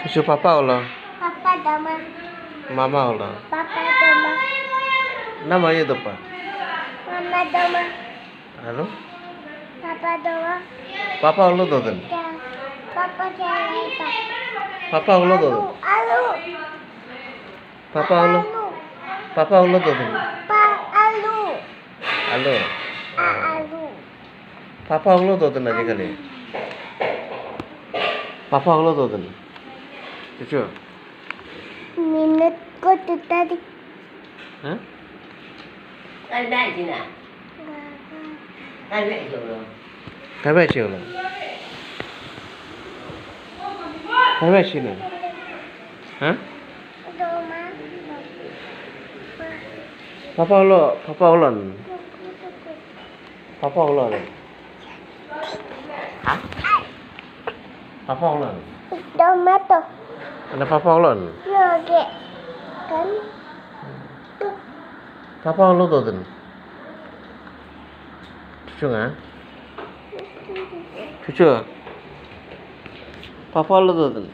Cucu papa Allah. Papa doma. Mama Allah. Papa doma. Namanya itu Pak. Mama doma. Halo? Papa doma. Papa Allah doden. Papa cerita. Papa Allah doden. Alu. Papa Allah. Papa Allah doden. Pa alu. Halo. Alu. Papa Allah doden aja kali. Papa Allah doden. Cucu. Minat ko tu tadi. Hah? Ăn mẹ chị nào? Ăn mẹ chị rồi. Cái bé chiều rồi. Cái bé chiều rồi. Hả? Doma. Papa Allah. Papa Allah. Papa Allah. Hah? Papa Allah. Doma tu. Ada Papa Allah. Yoge. Kan? Papa Allah doden. Cucu nggak? Cucu. Papa Allah doden.